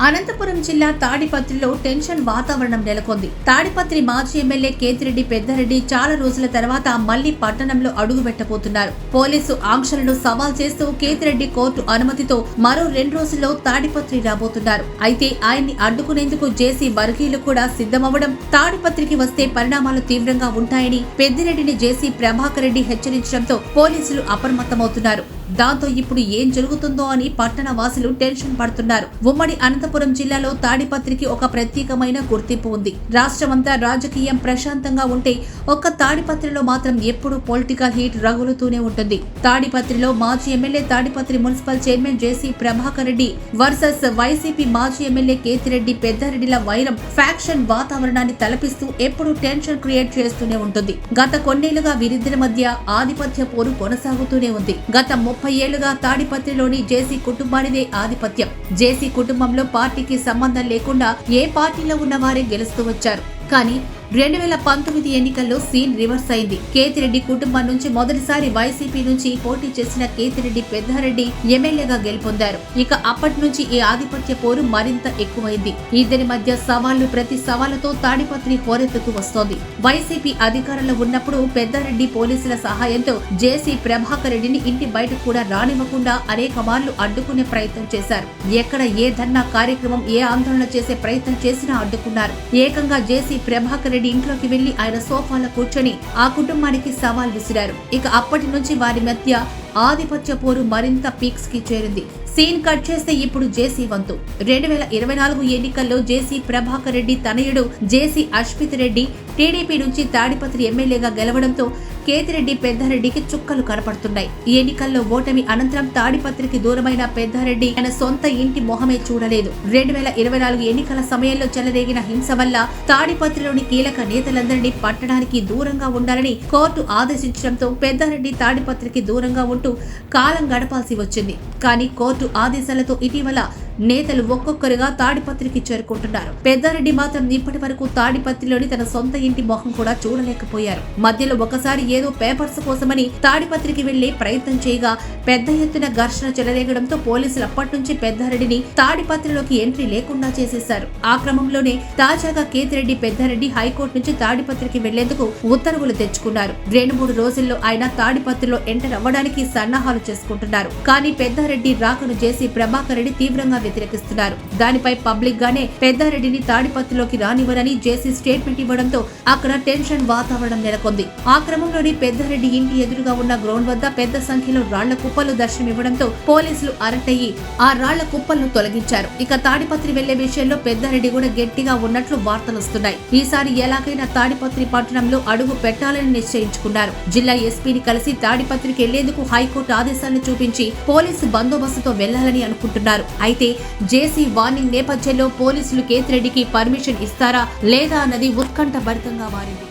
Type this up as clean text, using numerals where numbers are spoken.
అనంతపురం జిల్లా తాడిపత్రిలో టెన్షన్ వాతావరణం నెలకొంది. తాడిపత్రి మాజీ ఎమ్మెల్యే కేతిరెడ్డి పెద్దారెడ్డి చాలా రోజుల తర్వాత మళ్లీ పట్టణంలో అడుగుపెట్టబోతున్నారు. పోలీసు ఆంక్షలను సవాల్ చేస్తూ కేతిరెడ్డి కోర్టు అనుమతితో మరో 2 రోజుల్లో తాడిపత్రి రాబోతున్నారు. అయితే ఆయన్ని అడ్డుకునేందుకు జేసీ వర్గీయులు కూడా సిద్ధమవ్వడం, తాడిపత్రికి వస్తే పరిణామాలు తీవ్రంగా ఉంటాయని పెద్దిరెడ్డిని జేసీ ప్రభాకర్ రెడ్డి హెచ్చరించడంతో పోలీసులు అప్రమత్తమవుతున్నారు. దాంతో ఇప్పుడు ఏం జరుగుతుందో అని పట్టణ వాసులు టెన్షన్ పడుతున్నారు. ఉమ్మడి అనంతపురం జిల్లాలో తాడిపత్రికి ఒక ప్రత్యేకమైన గుర్తింపు ఉంది. రాష్ట్రమంతా రాజకీయం ప్రశాంతంగా ఉంటే ఒక్క తాడిపత్రిలో మాత్రం ఎప్పుడూ పొలిటికల్ హీట్ రగులుతూనే ఉంటుంది. తాడిపత్రిలో మాజీ ఎమ్మెల్యే తాడిపత్రి మున్సిపల్ చైర్మన్ జేసీ ప్రభాకర్ రెడ్డి వర్సెస్ వైసీపీ మాజీ ఎమ్మెల్యే కేతిరెడ్డి పెద్దారెడ్డిల వైరం ఫ్యాక్షన్ వాతావరణాన్ని తలపిస్తూ ఎప్పుడూ టెన్షన్ క్రియేట్ చేస్తూనే ఉంటుంది. గత కొన్నేళ్లుగా వీరిద్దరి మధ్య ఆధిపత్య పోరు కొనసాగుతూనే ఉంది. గత 30 ఏళ్లుగా తాడిపత్రిలోని జేసీ కుటుంబానిదే ఆధిపత్యం. జేసీ కుటుంబంలో పార్టీకి సంబంధం లేకుండా ఏ పార్టీలో ఉన్న వారే గెలుస్తూ వచ్చారు. కానీ 2019 ఎన్నికల్లో సీన్ రివర్స్ అయింది. కేతిరెడ్డి కుటుంబం నుంచి మొదటిసారి వైసీపీ నుంచి పోటీ చేసిన కేతిరెడ్డి పెద్దారెడ్డి ఎమ్మెల్యేగా గెలుపొందారు. ఇక అప్పటి నుంచి ఈ ఆధిపత్య పోరు మరింత ఎక్కువైంది. ఇద్దరి మధ్య సవాళ్లు ప్రతి సవాలుతో తాడిపత్రి హోరెత్తుతూ వస్తోంది. వైసీపీ అధికారంలో ఉన్నప్పుడు పెద్దారెడ్డి పోలీసుల సహాయంతో జేసీ ప్రభాకర్ రెడ్డిని ఇంటి బయటకు కూడా రానివ్వకుండా అనేక మార్లు అడ్డుకునే ప్రయత్నం చేశారు. ఎక్కడ ఏ ధర్నా కార్యక్రమం, ఏ ఆందోళన చేసే ప్రయత్నం చేసినా అడ్డుకున్నారు. ఏకంగా జేసీ ప్రభాకర్ రెడ్డి ఇంట్లోకి వెళ్లి ఆయన సోఫాలో కూర్చొని ఆ కుటుంబానికి సవాల్ విసిరారు. ఇక అప్పటి నుంచి వారి మధ్య ఆధిపత్య పోరు మరింత పీక్స్ కి చేరింది. సీన్ కట్ చేస్తే ఇప్పుడు జేసీ వంతు. 2024 ఎన్నికల్లో జేసీ ప్రభాకర్ రెడ్డి తనయుడు జేసీ అశ్విత్ రెడ్డి టీడీపీ నుంచి తాడిపత్రి ఎమ్మెల్యేగా గెలవడంతో కేతిరెడ్డి పెద్దారెడ్డికి చుక్కలు కనపడుతున్నాయి. ఈ ఎన్నికల్లో ఓటమి అనంతరం తాడిపత్రికి దూరమైన పెద్దారెడ్డి తన సొంత ఇంటి మొహమే చూడలేదు. 2024 ఎన్నికల సమయంలో చెలరేగిన హింస వల్ల తాడిపత్రిలోని కీలక నేతలందరినీ పట్టణానికి దూరంగా ఉండాలని కోర్టు ఆదేశించడంతో పెద్దారెడ్డి తాడిపత్రికి దూరంగా ఉంటూ కాలం గడపాల్సి వచ్చింది. కానీ కోర్టు ఆదేశాలతో ఇటీవల నేతలు ఒక్కొక్కరుగా తాడిపత్రికి చేరుకుంటున్నారు. పెద్దారెడ్డి మాత్రం ఇప్పటి వరకు తాడిపత్రిలోని తన సొంత ఇంటి మొహం కూడా చూడలేకపోయారు. మధ్యలో ఒకసారి ఏదో పేపర్స్ కోసమని తాడిపత్రికి వెళ్లే ప్రయత్నం చేయగా పెద్ద ఎత్తున ఘర్షణ చెలరేగడంతో పోలీసులు అప్పటి నుంచి పెద్దారెడ్డిని తాడిపత్రిలోకి ఎంట్రీ లేకుండా చేసేశారు. ఆ క్రమంలోనే తాజాగా కేతిరెడ్డి పెద్దారెడ్డి హైకోర్టు నుంచి తాడిపత్రికి వెళ్లేందుకు ఉత్తర్వులు తెచ్చుకున్నారు. 2-3 రోజుల్లో ఆయన తాడిపత్రిలో ఎంటర్ అవ్వడానికి సన్నాహాలు చేసుకుంటున్నారు. కానీ పెద్దారెడ్డి రాకను జేసీ ప్రభాకర్ రెడ్డి తీవ్రంగా వ్యతిరేకిస్తున్నారు. దానిపై పబ్లిక్ గానే పెద్దారెడ్డిని తాడిపత్రిలోకి రానివ్వరని జేసీ స్టేట్మెంట్ ఇవ్వడంతో అక్కడ టెన్షన్ వాతావరణం నెలకొంది. ఆ క్రమంలోని పెద్దారెడ్డి ఇంటి ఎదురుగా ఉన్న గ్రౌండ్ వద్ద పెద్ద సంఖ్యలో రాళ్ల కుప్పలు దర్శనమివ్వడంతో పోలీసులు అరెస్టయ్యి ఆ రాళ్ల కుప్పలను తొలగించారు. ఇక తాడిపత్రి వెళ్లే విషయంలో పెద్దారెడ్డి కూడా గట్టిగా ఉన్నట్లు వార్తలొస్తున్నాయి. ఈసారి ఎలాగైనా తాడిపత్రి పట్టణంలో అడుగు పెట్టాలని నిశ్చయించుకున్నారు. జిల్లా ఎస్పీని కలిసి తాడిపత్రికి వెళ్లేందుకు హైకోర్టు ఆదేశాలను చూపించి పోలీసు బందోబస్తుతో వెళ్లాలని అనుకుంటున్నారు. అయితే జేసీ వార్నింగ్ నేపథ్యంలో పోలీసులు కేతిరెడ్డికి పర్మిషన్ ఇస్తారా లేదా అన్నది ఉత్కంఠభరితంగా మారింది.